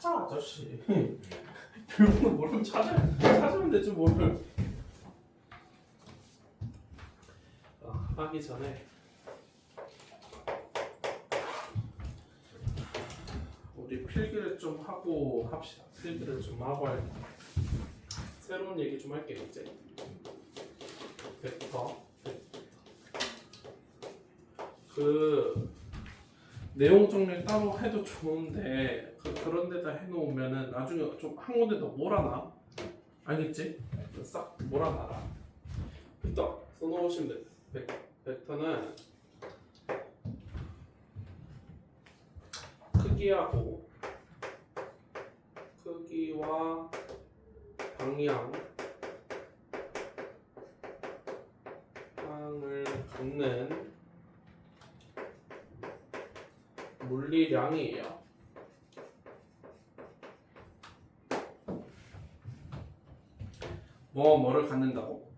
찾아 아저씨. 별거는 모르면 찾으면 되지 뭘. 하기 전에 우리 필기를 좀 하고 합시다. 필기를 좀 하고 새로운 얘기 좀 할게 이제. 벡터. 그 내용 정리 따로 해도 좋은데 그런 데다 해놓으면은 나중에 좀 한 군데 더 몰아놔. 알겠지? 싹 몰아놔라. 벡터 써놓으시면 돼. 벡터는 크기와 방향을 갖는 물리량이에요. 뭐를 갖는다고?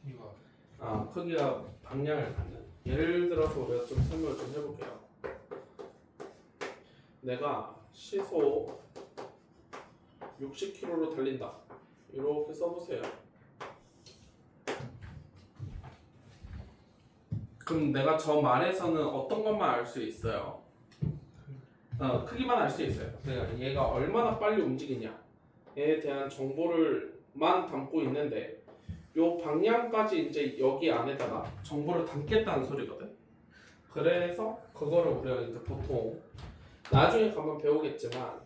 이거 크기가 방향을 갖는. 예를 들어서 우리가 좀 설명을 좀 해볼게요. 내가 시속 60km로 달린다. 이렇게 써보세요. 그럼 내가 저 말에서는 어떤 것만 알 수 있어요? 크기만 알 수 있어요. 그러니까 얘가 얼마나 빨리 움직이냐에 대한 정보를만 담고 있는데 요 방향까지 이제 여기 안에다가 정보를 담겠다는 소리거든. 그래서 그거를 우리가 이제 보통 나중에 가면 배우겠지만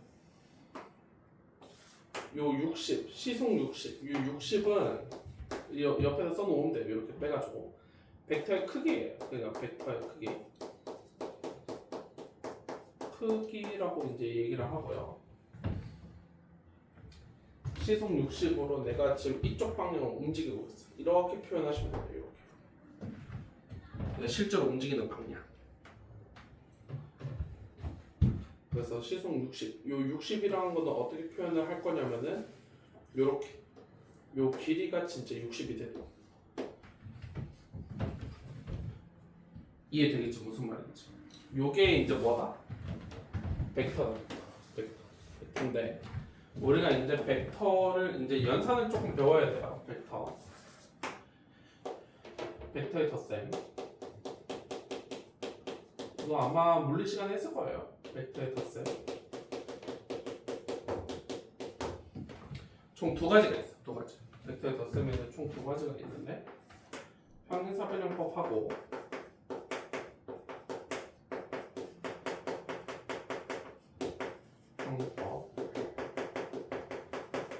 요 60, 시속 60, 요 60은 옆에다 써놓으면 돼요. 이렇게 빼가지고 벡터의 크기예요. 그러니까 벡터의 크기라고 이제 얘기를 하고요. 시속 60으로 내가 지금 이쪽 방향으로 움직이고 있어. 이렇게 표현하시면 돼요. 이렇게. 내가 실제로 움직이는 방향. 그래서 시속 60. 요 60이라는 거는 어떻게 표현을 할 거냐면은 요렇게. 요 길이가 진짜 60이 돼도. 이해되겠지 무슨 말인지. 요게 이제 뭐다? 벡터다. 벡터인데 우리가 이제 벡터를 이제 연산을 조금 배워야 돼요. 벡터의 덧셈. 이거 아마 물리 시간에 했을 거예요. 벡터의 덧셈. 총 두 가지가 있어. 두 가지. 벡터의 덧셈에는 총 두 가지가 있는데 평행사변형법하고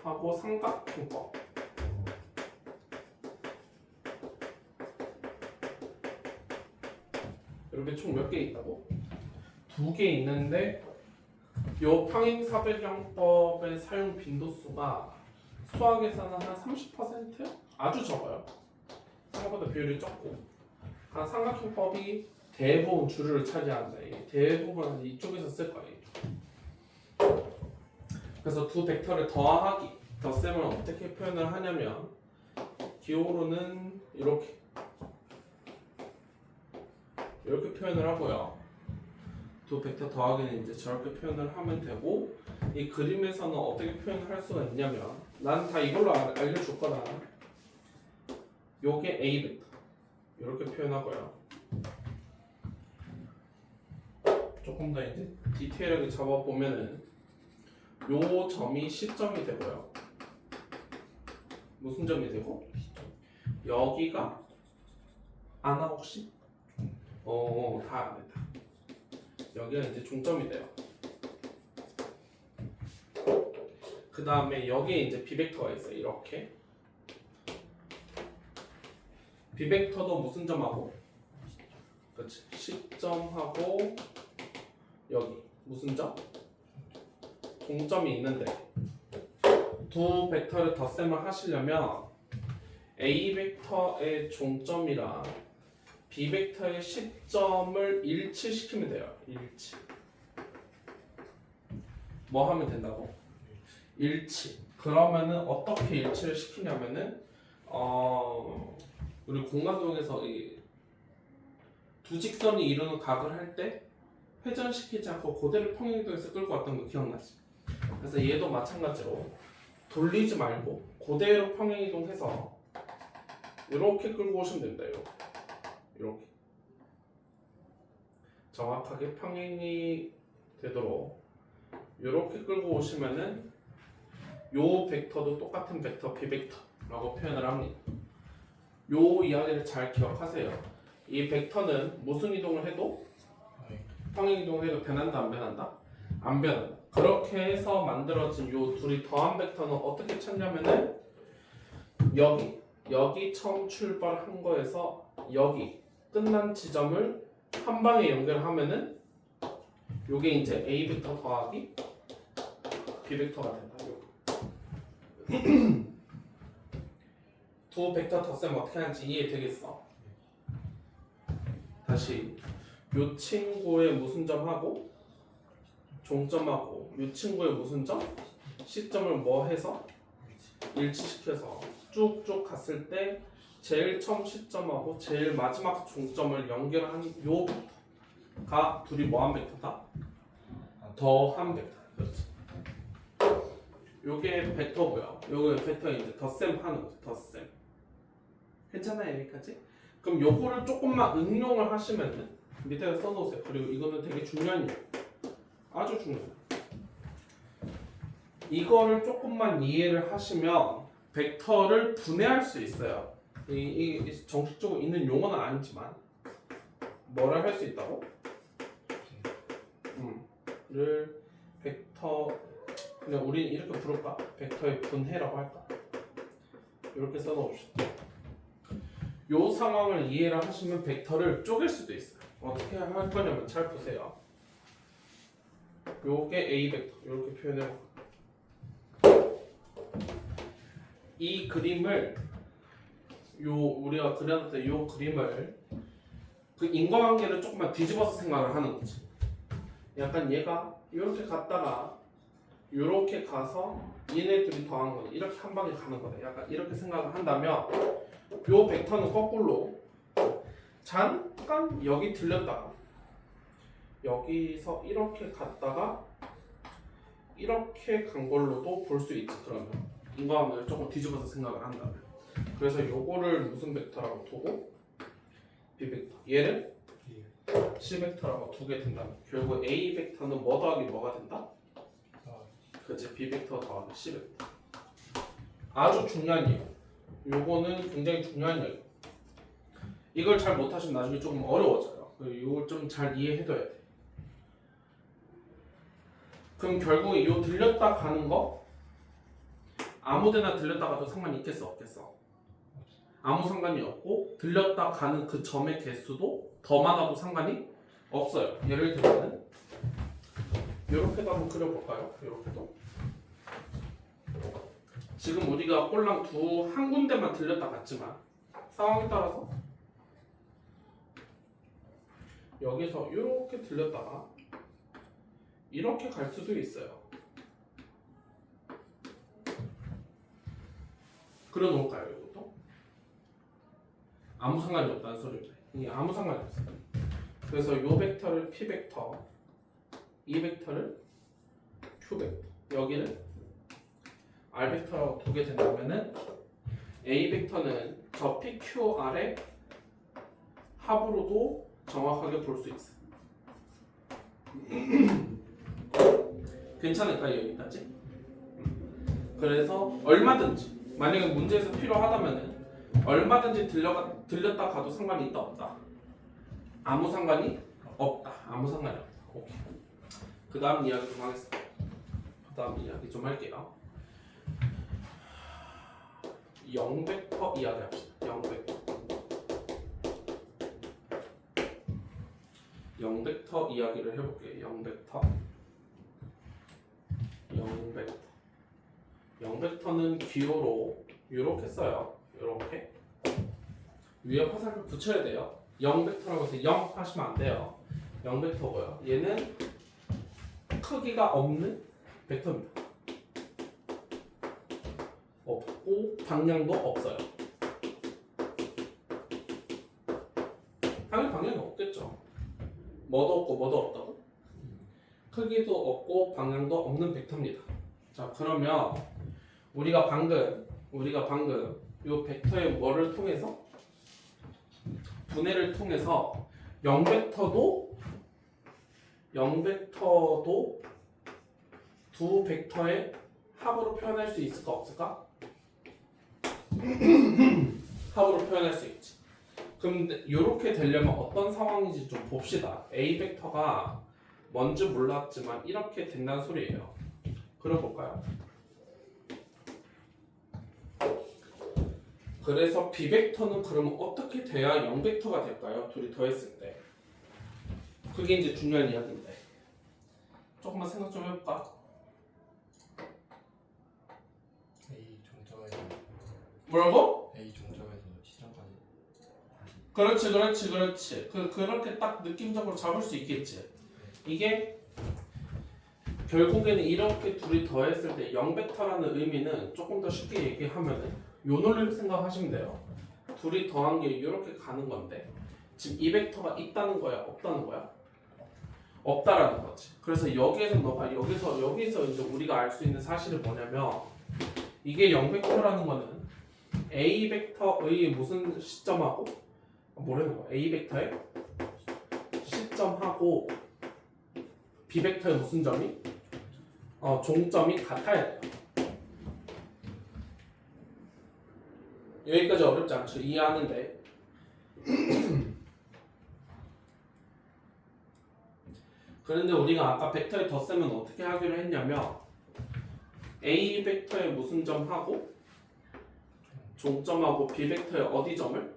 하고 삼각형법. 이렇게 총 몇 개 있다고? 두 개 있는데 요 평행사변형법의 사용 빈도수가 수학에서는 한 30%? 아주 적어요. 생각보다 비율이 적고 한 삼각형법이 대부분 주류를 차지한다. 대부분 이쪽에서 쓸 거예요. 그래서 두 벡터를 더하기, 덧셈을 어떻게 표현을 하냐면 기호로는 이렇게 표현을 하고요. 두 벡터 더하기는 이제 저렇게 표현을 하면 되고 이 그림에서는 어떻게 표현을 할 수가 있냐면 난 다 이걸로 알려줄 거다. 요게 A 벡터 이렇게 표현하고요. 조금 더 이제 디테일하게 잡아보면은 요 점이 C점이 되고요. 무슨 점이 되고? 여기가 아나 혹시? 다 안 된다. 여기가 이제 종점이 돼요. 그 다음에 여기에 이제 비벡터가 있어요. 이렇게. 비벡터도 무슨 점하고? 그렇지. C점하고 여기 무슨 점? 종점이 있는데 두 벡터를 덧셈을 하시려면 A 벡터의 종점이랑 B 벡터의 시점을 일치시키면 돼요. 일치. 뭐 하면 된다고? 일치. 그러면은 어떻게 일치를 시키냐면은 우리 공간동에서 이 두 직선이 이루는 각을 할 때 회전시키지 않고 그대로 평행도에서 끌고 왔던 거 기억나지? 그래서 얘도 마찬가지로 돌리지 말고 그대로 평행이동해서 이렇게 끌고 오시면 됩니다. 이렇게 정확하게 평행이 되도록 이렇게 끌고 오시면은 요 벡터도 똑같은 벡터 B벡터라고 표현을 합니다. 요 이야기를 잘 기억하세요. 이 벡터는 무슨 이동을 해도 평행 이동을 해도 변한다 안 변한다? 안 변한다. 그렇게 해서 만들어진 요 둘이 더한 벡터는 어떻게 찾냐면은 여기 처음 출발한 거에서 여기 끝난 지점을 한 방에 연결하면은 요게 이제 A 벡터 더하기 B 벡터가 된다. 두 벡터 덧셈 어떻게 하는지 이해되겠어? 다시 요 친구의 무슨 점하고 종점하고 요 친구의 무슨 점? 시점을 뭐 해서? 일치시켜서 쭉쭉 갔을 때 제일 처음 시점하고 제일 마지막 종점을 연결한 요 벡터가 둘이 뭐한 벡터다? 더한 벡터. 그렇지. 요게 벡터고요. 요게 벡터 이제 덧셈 하는 거죠. 덧셈. 괜찮아요 여기까지? 그럼 요거를 조금만 응용을 하시면은 밑에다 써놓으세요. 그리고 이거는 되게 중요한 일. 아주 중요해요. 이거를 조금만 이해를 하시면 벡터를 분해할 수 있어요. 이 정식적으로 있는 용어는 아니지만 뭐를 할 수 있다고? 를 벡터 그냥 우리는 이렇게 부를까? 벡터의 분해라고 할까? 이렇게 써놓읍시다. 요 상황을 이해를 하시면 벡터를 쪼갤 수도 있어요. 어떻게 할 거냐면 잘 보세요. 요게 A 벡터 이렇게 표현해. 이 그림을 우리가 그려놨던 요 그림을 그 인과관계를 조금만 뒤집어서 생각을 하는 거지. 약간 얘가 이렇게 갔다가 이렇게 가서 얘네들이 더한 거네. 이렇게 한 방에 가는 거네. 약간 이렇게 생각을 한다면 요 벡터는 거꾸로 잠깐 여기 들렸다가 여기서 이렇게 갔다가 이렇게 간 걸로도 볼 수 있지. 그러면 인과관계를 조금 뒤집어서 생각을 한다면 그래서 요거를 무슨 벡터라고 두고 B 벡터 얘를 C 벡터라고 두게 된다면 결국 A 벡터는 뭐 더하기 뭐가 된다? 그치 B 벡터 더하기 C 벡터. 아주 중요한 얘기. 요거는 굉장히 중요한 얘기. 이걸 잘 못하시면 나중에 조금 어려워져요. 이걸 좀 잘 이해해둬야 돼. 그럼 결국 요 들렸다 가는 거 아무데나 들렸다 가도 상관이 있겠어 없겠어? 아무 상관이 없고 들렸다 가는 그 점의 개수도 더 많아도 상관이 없어요. 예를 들면은 이렇게도 한번 그려볼까요? 이렇게도 지금 우리가 꼴랑 한 군데만 들렸다 갔지만 상황에 따라서 여기서 이렇게 들렸다가 이렇게 갈 수도 있어요. 그려 놓을까요? 이것도? 아무 상관이 없다는 소리입니다. 이게 아무 상관이 없어요. 그래서 이 벡터를 P 벡터, 이 벡터를 Q 벡터, 여기를 R 벡터라고 두게 된다면은 A 벡터는 저 PQR의 합으로도 정확하게 볼 수 있어요. 괜찮을까요 여기까지? 그래서 얼마든지 만약에 문제에서 필요하다면은 얼마든지 들렸다 가도 상관이 있다 없다? 아무 상관이 없다. 아무 상관이 없다. 오케이. 그 다음 이야기 좀 하겠습니다. 그 다음 이야기 좀 할게요. 0벡터 이야기 합시다. 0벡터. 0벡터 이야기를 해볼게요. 0벡터는 기호로 이렇게 써요. 이렇게 위에 화살표 붙여야 돼요. 0벡터라고 해서 0 하시면 안 돼요. 0벡터고요. 얘는 크기가 없는 벡터입니다. 없고 방향도 없어요. 당연히 방향이 없겠죠. 뭐도 없고 뭐도 없다고? 크기도 없고 방향도 없는 벡터입니다. 자 그러면 우리가 방금 요 벡터의 뭐를 통해서 분해를 통해서 0벡터도 두 벡터의 합으로 표현할 수 있을까 없을까? 합으로 표현할 수 있지. 그럼 이렇게 되려면 어떤 상황인지 좀 봅시다. A 벡터가 뭔지 몰랐지만 이렇게 된다는 소리예요. 그려볼까요? 그래서 B 벡터는 그러면 어떻게 돼야 0 벡터가 될까요? 둘이 더했을 때. 그게 이제 중요한 이야기인데. 조금만 생각 좀 해볼까? A 종점에서 뭐라고? A 종점에서 시점까지 그렇지. 그렇게 딱 느낌적으로 잡을 수 있겠지. 이게 결국에는 이렇게 둘이 더했을 때 0벡터라는 의미는 조금 더 쉽게 얘기하면은 요 논리를 생각하시면 돼요. 둘이 더한 게 이렇게 가는 건데 지금 이 벡터가 있다는 거야, 없다는 거야? 없다라는 거지. 그래서 여기에서 너가 여기서 이제 우리가 알 수 있는 사실이 뭐냐면 이게 0벡터라는 거는 A 벡터의 무슨 시점하고 뭐라는 거야? A 벡터의 시점하고 B 벡터의 무슨 점이? 종점이 같아야 돼요. 여기까지 어렵지 않죠? 이해하는데 그런데 우리가 아까 벡터의 덧셈은 어떻게 하기로 했냐면 A 벡터의 무슨 점하고 종점하고 B 벡터의 어디 점을?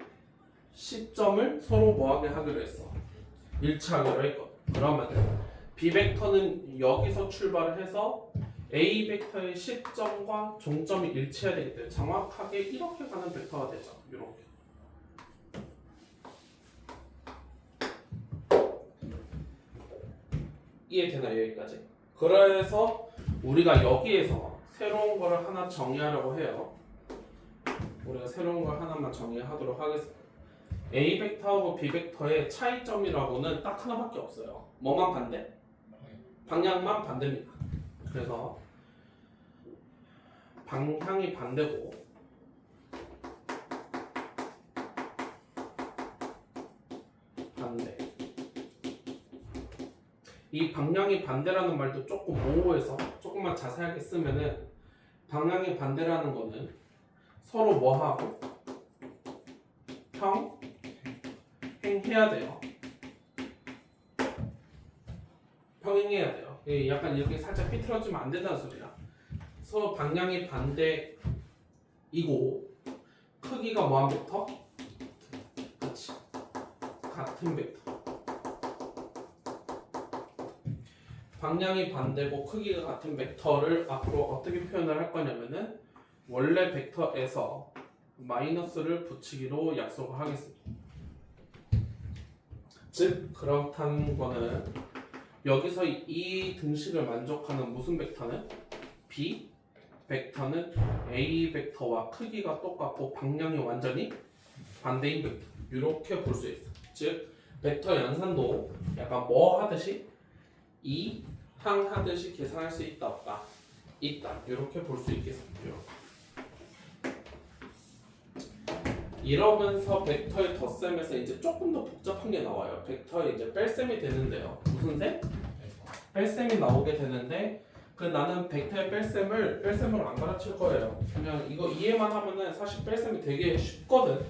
시점을 서로 뭐하게 하기로 했어? 일치하기로 했거든. 그러면 B 벡터는 여기서 출발을 해서 A 벡터의 시점과 종점이 일치해야 되기 때문에 정확하게 이렇게 가는 벡터가 되죠. 이렇게. 이해되나요? 여기까지? 그래서 우리가 여기에서 새로운 거를 하나 정의하려고 해요. 우리가 새로운 걸 하나만 정의하도록 하겠습니다. A 벡터하고 B 벡터의 차이점이라고는 딱 하나밖에 없어요. 뭐만 반대? 방향만 반대입니다. 그래서 방향이 반대고 반대. 이 방향이 반대라는 말도 조금 모호해서 조금만 자세하게 쓰면은 방향이 반대라는 거는 서로 뭐하고 평행해야 돼요. 평행해야 돼요. 약간 이렇게 살짝 삐뚤어지면 안 된다는 소리야. 서로 방향이 반대이고 크기가 뭐한 벡터? 그렇지. 같은 벡터. 방향이 반대고 크기가 같은 벡터를 앞으로 어떻게 표현을 할 거냐면은 원래 벡터에서 마이너스를 붙이기로 약속을 하겠습니다. 즉 그렇다는 거는 여기서 이 등식을 만족하는 무슨 벡터는 B 벡터는 A 벡터와 크기가 똑같고 방향이 완전히 반대인 벡터. 이렇게 볼 수 있어. 즉 벡터 연산도 약간 뭐 하듯이 이항하듯이 계산할 수 있다 없다? 있다. 이렇게 볼 수 있겠습니다. 이러면서 벡터의 덧셈에서 이제 조금 더 복잡한 게 나와요. 벡터의 이제 뺄셈이 되는데요. 무슨 셈? 뺄셈이 나오게 되는데 나는 벡터의 뺄셈으로 안 가르칠 거예요. 그냥 이거 이해만 하면은 사실 뺄셈이 되게 쉽거든.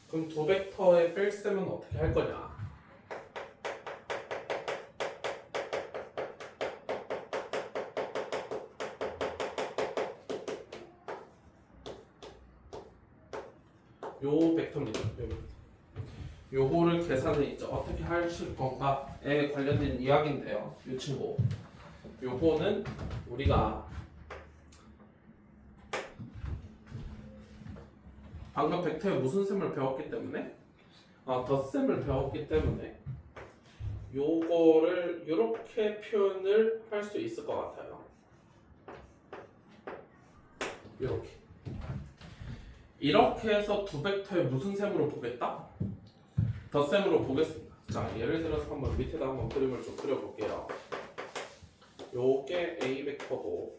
그럼 두 벡터의 뺄셈은 어떻게 할 거냐? 요 벡터입니다. 요거를 계산을 이제 어떻게 하실 건가에 관련된 이야기인데요. 이 친구. 요거는 우리가 방금 벡터의 무슨 셈을 배웠기 때문에 덧셈을 배웠기 때문에 요거를 이렇게 표현을 할 수 있을 것 같아요. 이렇게 해서 두 벡터의 무슨 셈으로 보겠다? 덧셈으로 보겠습니다. 자, 예를 들어서 한번 밑에다 한번 그림을 좀 그려볼게요. 요게 A 벡터고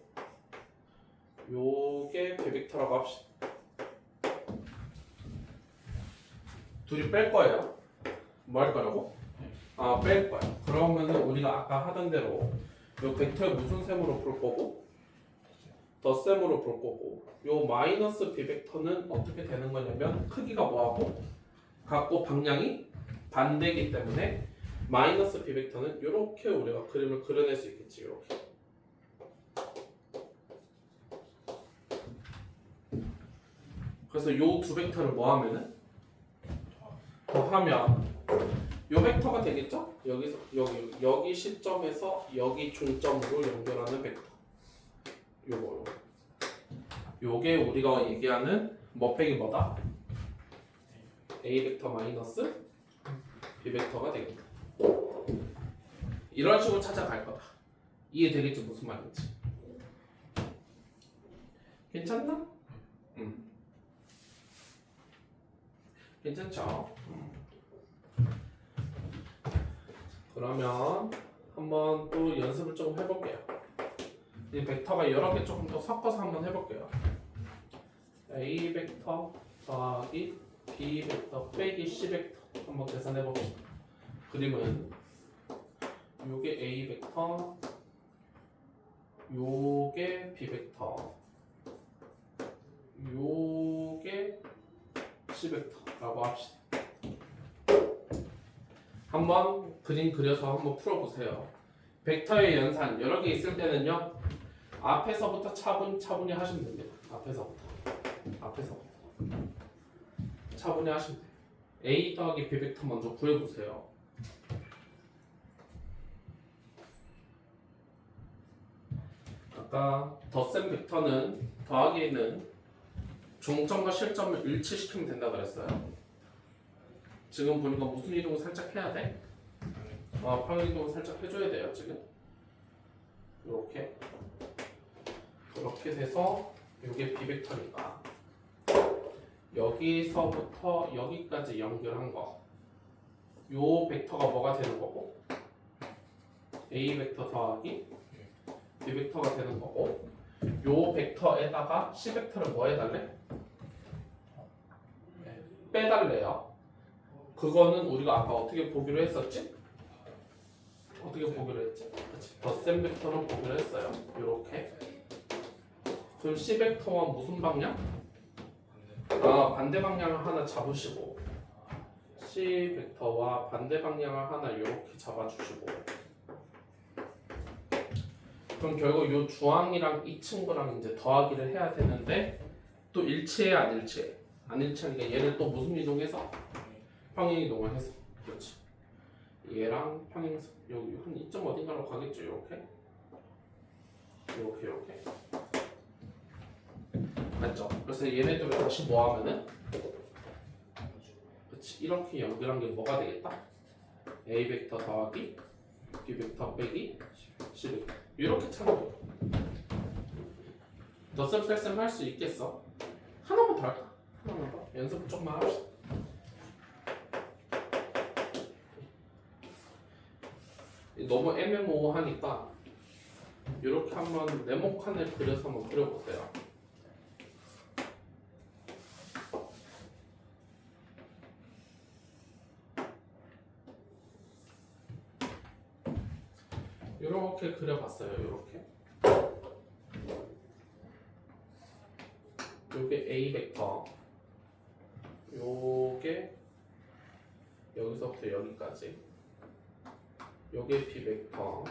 요게 B 벡터라고 합시다. 둘이 뺄 거예요. 뭐 할 거라고? 아, 뺄 거야. 그러면은 우리가 아까 하던 대로 요 벡터의 무슨 셈으로 볼 거고 덧셈으로 볼 거고 요 마이너스 B 벡터는 어떻게 되는 거냐면 크기가 뭐하고 같고 방향이 반대이기 때문에 마이너스 B 벡터는 이렇게 우리가 그림을 그려낼 수 있겠지. 이렇게. 그래서 요 두 벡터를 뭐 하면은 더하면 요 벡터가 되겠죠? 여기서 여기 시점에서 여기 중점으로 연결하는 벡터. 요거. 요게 우리가 얘기하는 뭐 빼기 뭐다? A 벡터 마이너스 B 벡터가 되겠다. 이런 식으로 찾아갈 거다. 이해되겠지 무슨 말인지? 괜찮나? 괜찮죠? 그러면 한번 또 연습을 조금 해볼게요. 이 벡터가 여러 개 조금 더 섞어서 한번 해볼게요. A 벡터 더하기 B 벡터 빼기 C 벡터 한번 계산해 봅시다. 그림은 요게 A 벡터, 요게 B 벡터, 요게 C 벡터라고 합시다. 한번 그림 그려서 한번 풀어보세요. 벡터의 연산 여러 개 있을 때는요. 앞에서부터 차분히 하시면 됩니다. 앞에서부터 차분히 하시면 돼요. A 더하기 B 벡터 먼저 구해보세요. 아까 덧셈 벡터는 더하기에는 중점과 실점을 일치시키면 된다 그랬어요. 지금 보니까 무슨 이동을 살짝 해야 돼? 평행 이동을 살짝 해줘야 돼요. 지금 이렇게 돼서 이게 B 벡터니까 여기서부터 여기까지 연결한 거, 요 벡터가 뭐가 되는 거고, A 벡터 더하기 B 벡터가 되는 거고, 요 벡터에다가 C 벡터를 뭐 해달래? 빼달래요. 그거는 우리가 아까 어떻게 보기로 했었지? 어떻게 보기로 했지? 그치? 덧셈 벡터로 보기로 했어요. 요렇게. 그럼 C 벡터와 무슨 방향? 반대 방향을 하나 잡으시고 C 벡터와 반대 방향을 하나 이렇게 잡아주시고 그럼 결국 이 주황이랑 이 친구랑 이제 더하기를 해야 되는데 또 일치해 안 일치해? 안 일치하니까 얘를 또 무슨 이동해서? 평행 이동을 해서 그렇지. 얘랑 평행선 여기 한 이점 어딘가로 가겠죠. 이렇게 맞죠? 그래서 얘네들을 다시 뭐 하면은 그렇지 이렇게 연결한 게 뭐가 되겠다? A 벡터 더하기 B 벡터 빼기 C 벡터 이렇게 찾는 거예요. 덧셈 뺄셈 할 수 있겠어? 하나만 더 할까? 하나만 더 연습을 조금만 합시다. 너무 애매모호하니까 이렇게 한번 네모칸을 그려서 한번 그려보세요. 이렇게 그려봤어요. 이렇게 요게 A 벡터 요게 여기서부터 여기까지 요게 B 벡터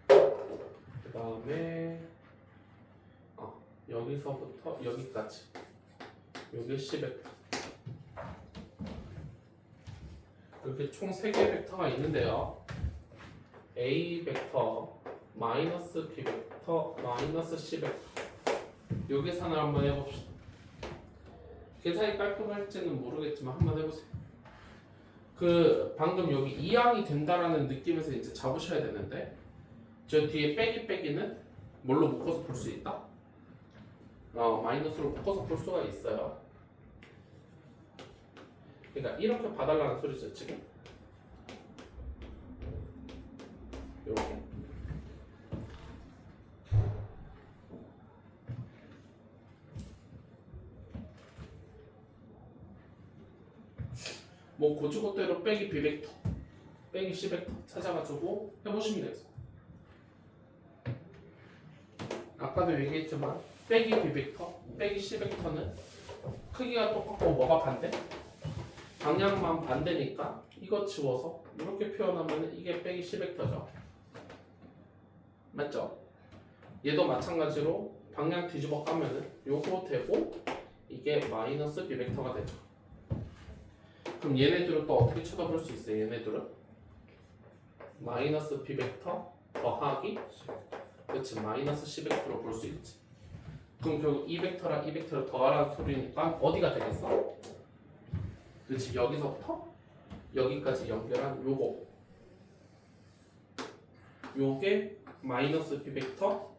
그 다음에 여기서부터 여기까지 요게 C 벡터 이렇게 총 3개의 벡터가 있는데요. A 벡터 마이너스 B 벡터 마이너스 C 벡터 요 계산을 한번 해봅시다. 계산이 깔끔할지는 모르겠지만 한번 해보세요. 그 방금 여기 이항이 된다라는 느낌에서 이제 잡으셔야 되는데 저 뒤에 빼기는 뭘로 묶어서 볼 수 있다? 마이너스로 묶어서 볼 수가 있어요. 그러니까 이렇게 봐달라는 소리죠 지금. 이렇게. 뭐 고주고대로 빼기 B벡터, 빼기 C벡터 찾아가지고 해보시면 되겠어요. 아까도 얘기했지만 빼기 B벡터, 빼기 C벡터는 크기가 똑같고 뭐가 반대? 방향만 반대니까 이거 지워서 이렇게 표현하면 이게 빼기 C벡터죠. 맞죠? 얘도 마찬가지로 방향 뒤집어 까면은 요거 되고 이게 마이너스 B벡터가 되죠. 그럼 얘네들은 또 어떻게 쳐다볼 수 있어요? 얘네들은 마이너스 B벡터 더하기 그렇지 마이너스 C벡터로 볼 수 있지. 그럼 결국 이 벡터랑 이 벡터를 더하라는 소리니까 어디가 되겠어? 그렇지 여기서부터 여기까지 연결한 요게 마이너스 B벡터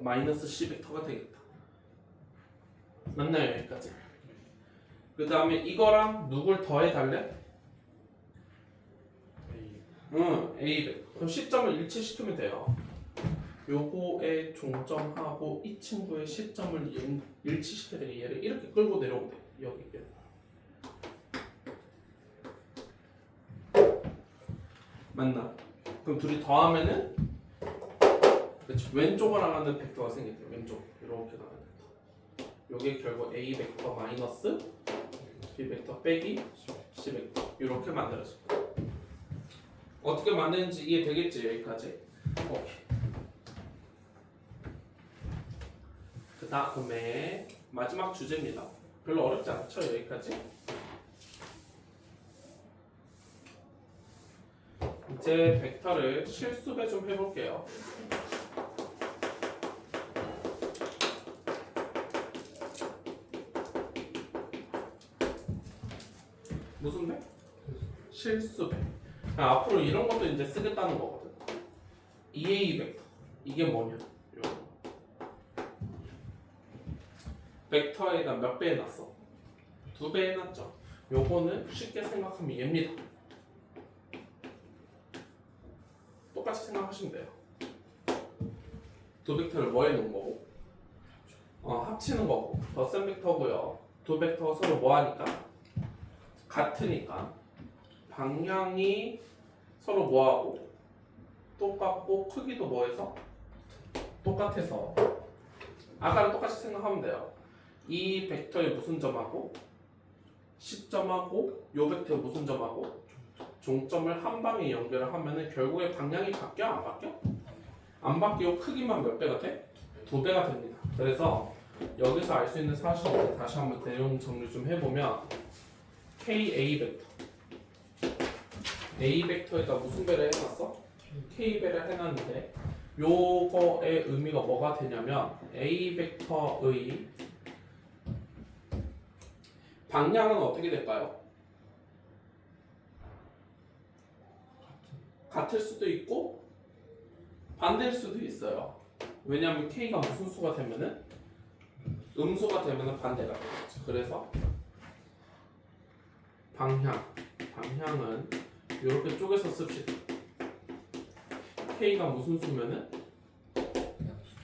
마이너스 C벡터가 되겠다. 맞나요? 여기까지. 그 다음에 이거랑 누굴 더해 달래? A 벡터. 그럼 시점을 일치시키면 돼요. 요거의 종점하고 이 친구의 시점을 일치시켜야 돼. 얘를 이렇게 끌고 내려오면 돼. 여기를. 맞나? 그럼 둘이 더하면은 그렇지 왼쪽으로 나가는 벡터가 생긴대. 왼쪽 이렇게 나가는 벡터. 요게 결국 A 벡터 마이너스 B 벡터 빼기 C 벡터 이렇게 만들어져. 어떻게 만드는지 이해되겠지 여기까지. 오케이. 그 다음에 마지막 주제입니다. 별로 어렵지 않죠 여기까지. 이제 벡터를 실수배 좀 해볼게요. 무슨 배? 실수배. 앞으로 이런 것도 이제 쓰겠다는 거거든. EA 벡터. 이게 뭐냐? 요거. 벡터에다 몇 배 해놨어? 2배 해놨죠. 요거는 쉽게 생각하면 얘입니다. 똑같이 생각하시면 돼요. 두 벡터를 뭐 해놓은 거고? 합치는 거고. 덧셈 벡터고요. 두 벡터가 서로 뭐 하니까? 같으니까 방향이 서로 뭐하고? 똑같고 크기도 뭐해서? 똑같아서 아까랑 똑같이 생각하면 돼요. 이 벡터의 무슨 점하고? 시점하고 요 벡터의 무슨 점하고? 종점을 한 방에 연결을 하면은 결국에 방향이 바뀌어? 안 바뀌어? 안 바뀌고 크기만 몇 배가 돼? 2배가 됩니다. 그래서 여기서 알 수 있는 사실을 다시 한번 내용 정리 좀 해보면 KA 벡터 A 벡터에다 무슨 배를 해놨어? K 배를 해놨는데 요거의 의미가 뭐가 되냐면 A 벡터의 방향은 어떻게 될까요? 같을 수도 있고 반대일 수도 있어요. 왜냐하면 K가 무슨 수가 되면은 음수가 되면은 반대가 되겠죠. 그래서 방향은 이렇게 쪼개서 씁시다. K가 무슨 수면은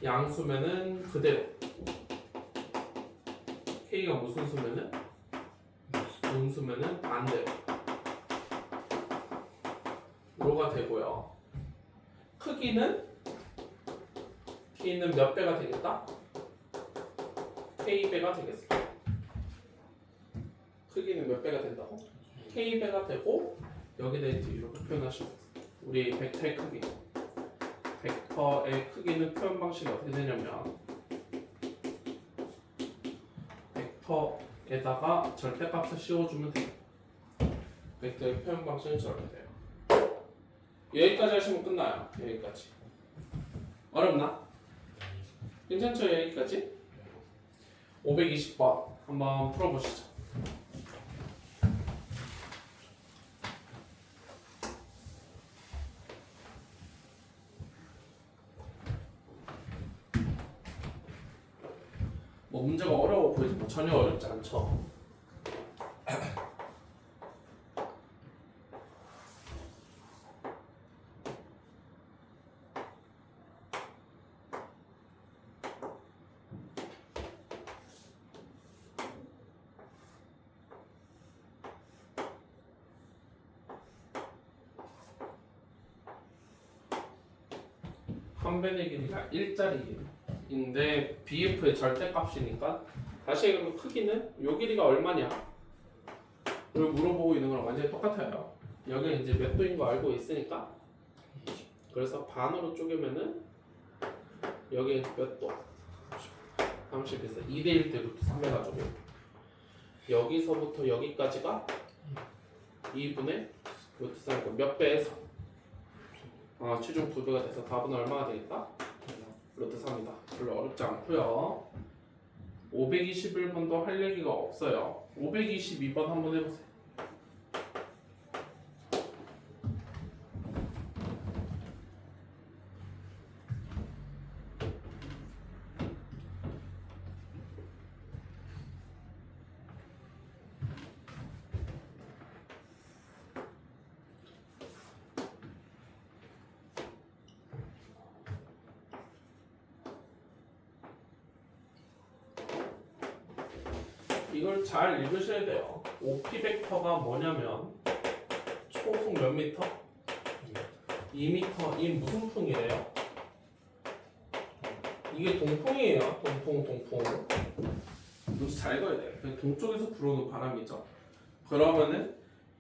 양수면은 그대로. K가 무슨 수면은 음수면은 반대로. 로가 되고요. 크기는 K는 몇 배가 되겠다? K배가 되겠어. 크기는 몇 배가 된다고? K배가 되고 여기다 이제 이렇게 표현하시면 돼요. 우리 벡터의 크기. 벡터의 크기는 표현 방식이 어떻게 되냐면 벡터에다가 절대값을 씌워주면 돼요. 벡터의 표현 방식은 저렇게 돼요. 여기까지 하시면 끝나요. 여기까지. 어렵나? 괜찮죠? 여기까지? 520번 한번 풀어보시죠. 뭐 문제가 어려워 보이지만 전혀 어렵지 않죠. 3변의 길이가 1짜리인데 BF의 절대값이니까 다시 얘기하면 크기는 요 길이가 얼마냐 를 물어보고 있는 거랑 완전히 똑같아요. 여기 이제 몇 도인 거 알고 있으니까 그래서 반으로 쪼개면은 여기 몇 도? 30에서 2대1 때 루트 3 해가지고 여기서부터 여기까지가 2분의 루트 3이고 몇 배에서? 체중 2배가 돼서 답은 얼마가 되겠다? 루트 3이다. 별로 어렵지 않고요. 521번도 할 얘기가 없어요. 522번 한번 해보세요. 이걸 잘 읽으셔야 돼요. OP 벡터가 뭐냐면 초속 몇 미터? 2미터. 이 무슨 풍이래요? 이게 동풍이에요. 동풍. 이거 잘 읽어야 돼요. 동쪽에서 불어오는 바람이죠. 그러면은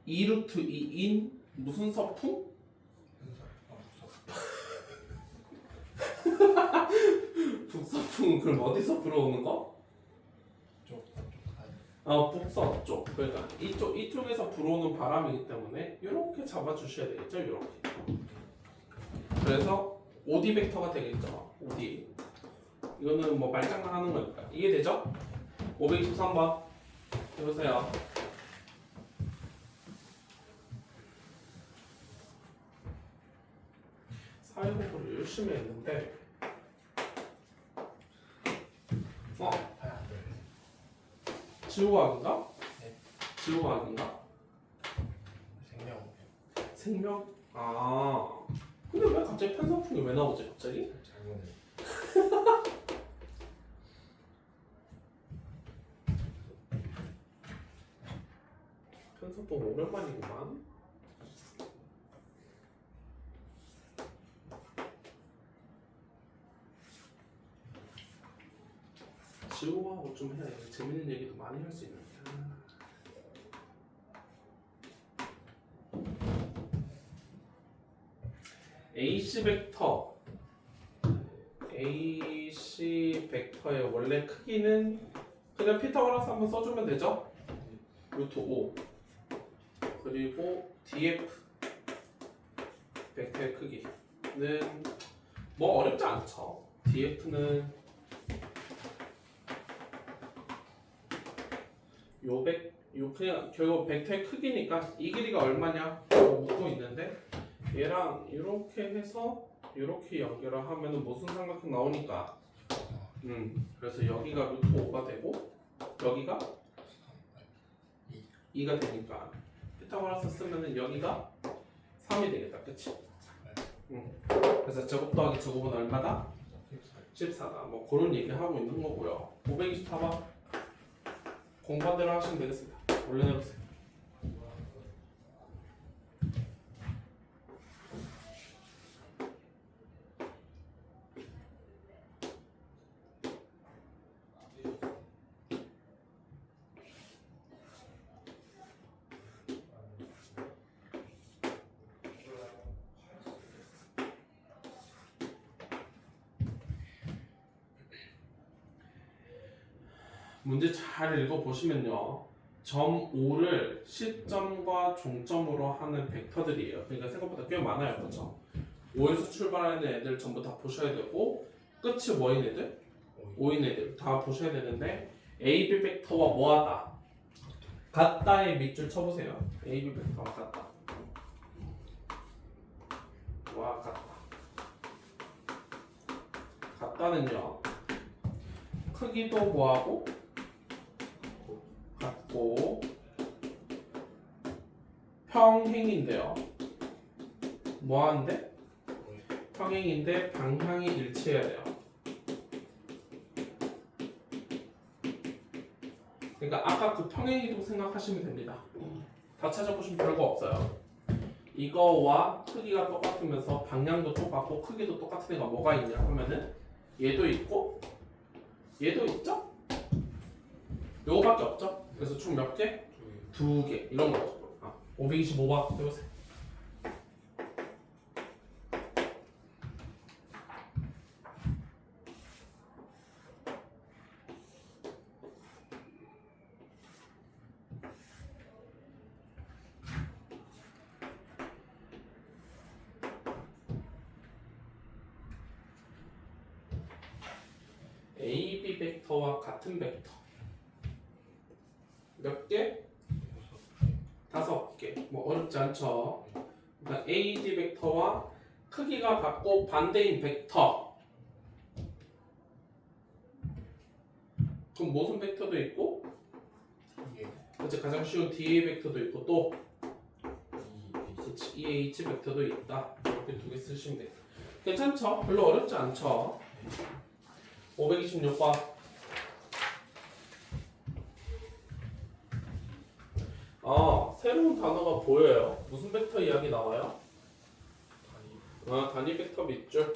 2루트 2인 무슨 서풍? 북서풍. 그럼 어디서 불어오는 거? 북서쪽. 그러니까 이쪽에서 불어오는 바람이기 때문에 이렇게 잡아주셔야 되겠죠. 이렇게. 그래서 OD 벡터가 되겠죠. OD. 이거는 뭐 말장난하는 거니까 이해되죠? 523번 해보세요. 사회 공부를 열심히 했는데 지구과학인가? 네. 지구과학인가? 생명. 근데 왜 갑자기 편성풍이 왜 나오지 갑자기? 잘못해. 편성풍 오랜만이구만. 지구과학 좀 해야 돼. 재밌는 얘기도 많이 할 수 있는데. AC 벡터의 원래 크기는 그냥 피타고라스 한번 써주면 되죠? 루트 5 그리고 DF 벡터의 크기는 뭐 어렵지 않죠. DF는 그냥 결국 벡터의 크기니까 이 길이가 얼마냐 묻고 있는데 얘랑 이렇게 해서 이렇게 연결을 하면은 무슨 삼각형 나오니까 그래서 여기가 루트 5가 되고 여기가 2가 되니까 피타고라스 쓰면은 여기가 3이 되겠다. 그치? 그래서 제곱 더하기 제곱은 얼마다? 14다. 뭐 그런 얘기 하고 있는 거고요. 524번 공부한 대로 하시면 되겠습니다. 올려내보세요. 문제 잘 읽어보시면요. 점 5를 시점과 종점으로 하는 벡터들이에요. 그러니까 생각보다 꽤 많아요. 그렇죠? 5에서 출발하는 애들 전부 다 보셔야 되고 끝이 뭐인 애들? 5인 애들 다 보셔야 되는데 AB 벡터와 뭐하다? 같다의 밑줄 쳐보세요. AB 벡터와 같다. 와 같다. 같다는요. 크기도 뭐하고? 같고 평행인데요. 뭐하는데? 평행인데 방향이 일치해야 돼요. 그러니까 아까 그 평행이동 생각하시면 됩니다. 다 찾아보시면 별거 없어요. 이거와 크기가 똑같으면서 방향도 똑같고 크기도 똑같은 애가 뭐가 있냐 하면은 얘도 있고 얘도 있죠? 요거밖에 없죠? 그래서 총 몇 개? 두 개 이런 거죠. 525번 해보세요. A, B 벡터와 같은 벡터 몇 개? 5개. 뭐 어렵지 않죠? 그러니까 A, D 벡터와 크기가 같고 반대인 벡터. 그럼 모순 벡터도 있고, 그치 가장 쉬운 DA 벡터도 있고 또 그치 EH 벡터도 있다. 이렇게 두 개 쓰시면 돼요. 괜찮죠? 별로 어렵지 않죠? 526번. 새로운 단어가 보여요. 무슨 벡터 이야기 나와요? 단위 벡터 밑줄.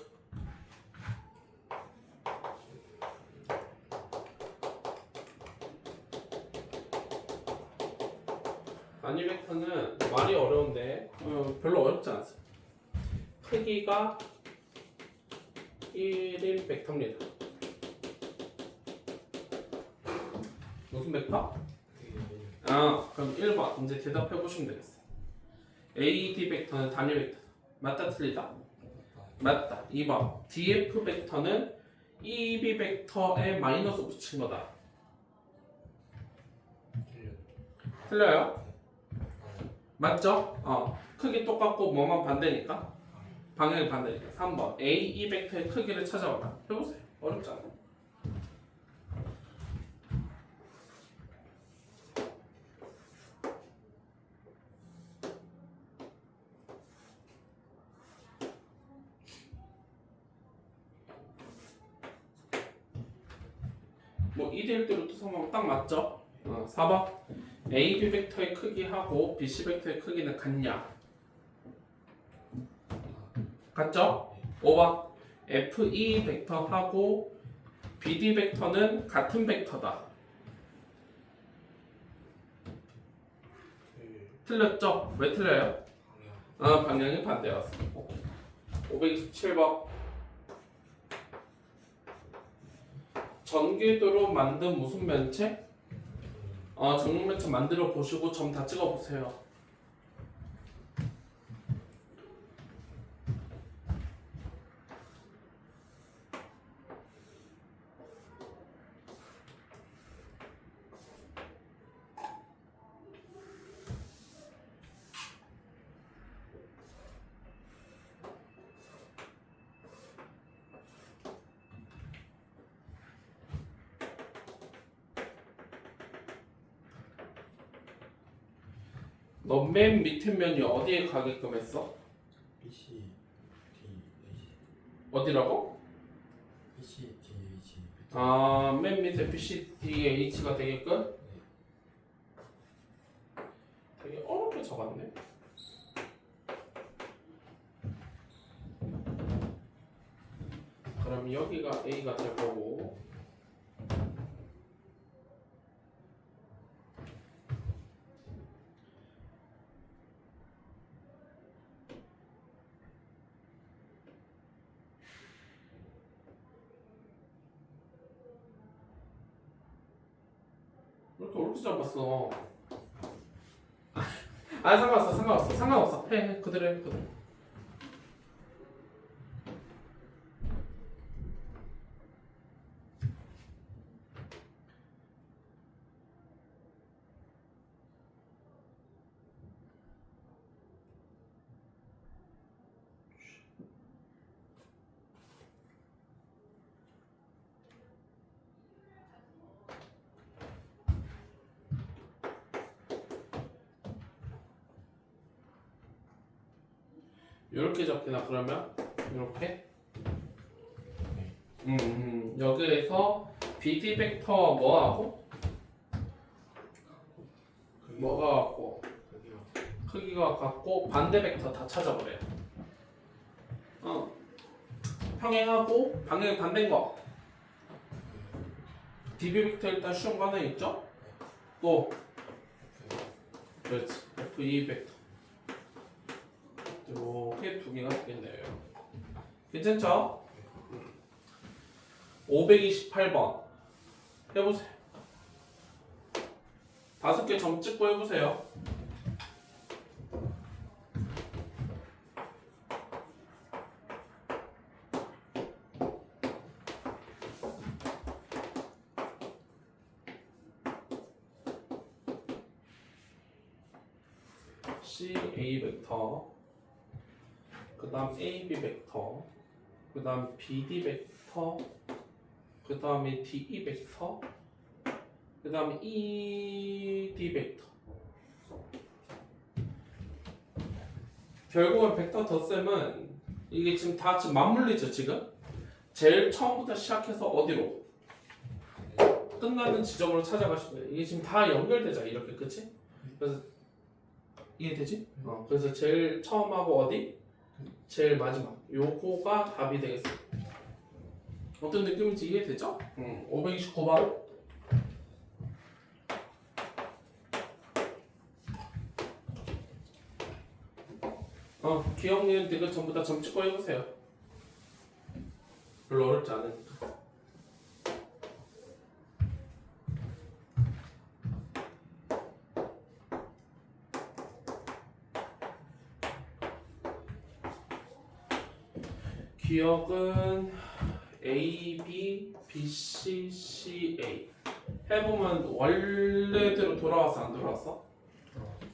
단위 벡터는 말이 어려운데 별로 어렵지 않습니다. 크기가 1인 벡터입니다. 무슨 벡터? 그럼 1번 이제 대답해 보시면 되겠어요. AD 벡터는 단위 벡터 맞다 틀리다? 맞다. 2번 DF 벡터는 EB 벡터에 마이너스 붙인 거다. 틀려요? 맞죠? 크기 똑같고 뭐만 반대니까 방향이 반대니까 3번 AE 벡터의 크기를 찾아봐라. 해보세요. 어렵지 않아요. 뭐 2대1 대 루트 3하면 딱 맞죠? 4번 AB 벡터의 크기하고 BC 벡터의 크기는 같냐? 같죠? 5번 FE 벡터하고 BD 벡터는 같은 벡터다. 틀렸죠? 왜 틀려요? 방향이 반대였어. 527번 전기도로 만든 무슨 면체? 정육면체 만들어 보시고 점 다 찍어 보세요. 너 맨 밑에 면이 어디에 가게끔 했어? BC, D, H. 어디라고? BC, D, H. 맨 밑에 BCDH가 되게끔? 되게 어렵게 적었네. 그럼 여기가 A가 될 거고 이렇게 어렵게 잡았어. 상관없어. 해. 그대로 해. 그대로. 이렇게 적히나 그러면 이렇게 여기에서 BD 벡터 뭐하고 뭐가 갖고 크기가 같고 반대 벡터 다 찾아버려요. 평행하고 방향이 반대인 거. DB 벡터 일단 쉬운 거 하나 있죠? 또 그렇지. FE 벡터 이렇게 두 개가 되겠네요. 괜찮죠? 528번 해보세요. 5개 점 찍고 해보세요. CA 벡터, 그 다음 AB 벡터, 그 다음 BD 벡터, 그 다음에 DE 벡터, 그 다음에 ED 벡터. 결국은 벡터 덧셈은 이게 지금 다 지금 맞물리죠 지금? 제일 처음부터 시작해서 어디로? 끝나는 지점으로 찾아가시면 돼요. 이게 지금 다 연결되잖아 이렇게, 그치? 그래서 이해되지? 그래서 제일 처음하고 어디? 제일 마지막. 요거가 답이 되겠어. 어떤 느낌인지 이해되죠? 529번. 기억, 니은, 디귿 전부 다 점 찍고 해보세요. 별로 어렵지 않으니까. 기억은 A, B, B, C, C, A. 해보면 원래대로 돌아왔어 안 돌아왔어?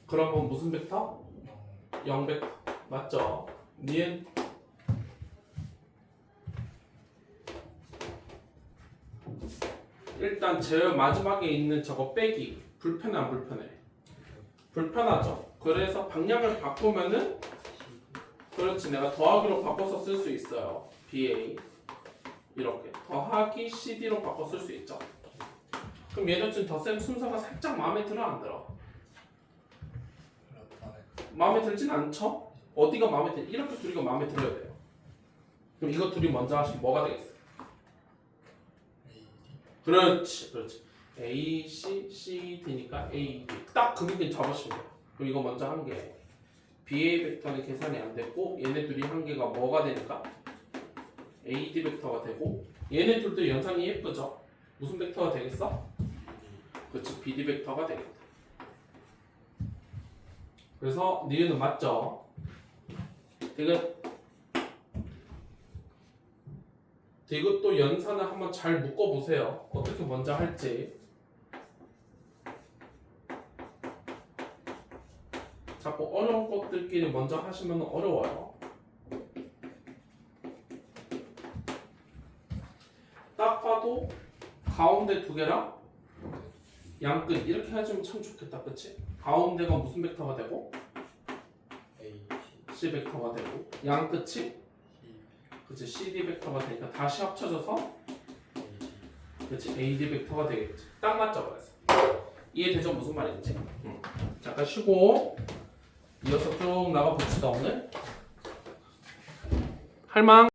그러면 무슨 벡터? 0 벡터 맞죠? 니은 일단 제일 마지막에 있는 저거 빼기 불편해 안 불편해? 불편하죠. 그래서 방향을 바꾸면은 그렇지, 내가 더하기로 바꿔서 쓸 수 있어요. BA 이렇게 더하기 CD로 바꿔 쓸 수 있죠. 그럼 얘는 지금 덧셈 순서가 살짝 마음에 들어 안 들어? 마음에 들진 않죠? 어디가 마음에 들? 이렇게 둘이가 마음에 들어야 돼요. 그럼 이거 둘이 먼저 하시면 뭐가 되겠어? 그렇지, 그렇지. A, C, C, D니까 A, D. 딱 그 밑에 잡으시면 돼요. 그럼 이거 먼저 한 개. BA 벡터는 계산이 안 됐고 얘네 둘이 한 개가 뭐가 되니까? AD 벡터가 되고 얘네 둘도 연산이 예쁘죠? 무슨 벡터가 되겠어? 그렇지, BD 벡터가 되겠다. 그래서 니은은 맞죠? 디귿도 연산을 한번 잘 묶어보세요. 어떻게 먼저 할지. 자꾸 어려운 것들끼리 먼저 하시면 어려워요. 딱 봐도 가운데 두 개랑 양끝 이렇게 해주면 참 좋겠다, 그치? 가운데가 무슨 벡터가 되고? A, C 벡터가 되고 양끝이? 그치, CD 벡터가 되니까 다시 합쳐져서 그치, AD 벡터가 되겠지. 딱 맞죠, 그래서 이해되죠? 무슨 말인지? 잠깐 쉬고 이어서 쭉 나가봅시다. 오늘 할망